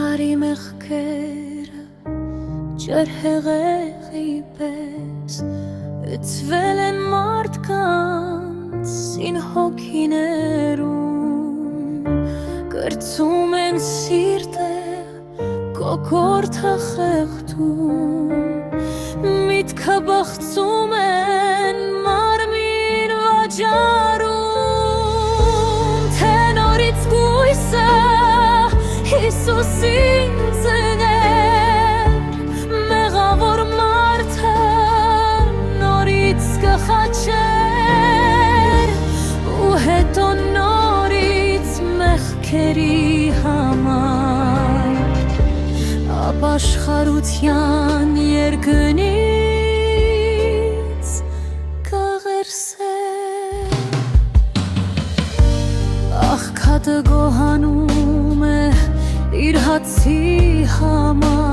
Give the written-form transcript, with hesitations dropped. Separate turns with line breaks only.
աշխարհի մեղքերը ջրհեղեղի պես լցվել են մարդկանց սին հոգիներում, կրծում են սիրտը կոկորտը խեղդում, միտքը բախծում են մարմին վաճառում, թե նորից գույսը Հիսուսին ծներ, մեղավոր մարդը նորից կխաչեր, ու հետո նորից մեղքերի համար ապաշխարության երկնից կղերսեր։ Աղքատը գոհանում է իր հացի համար,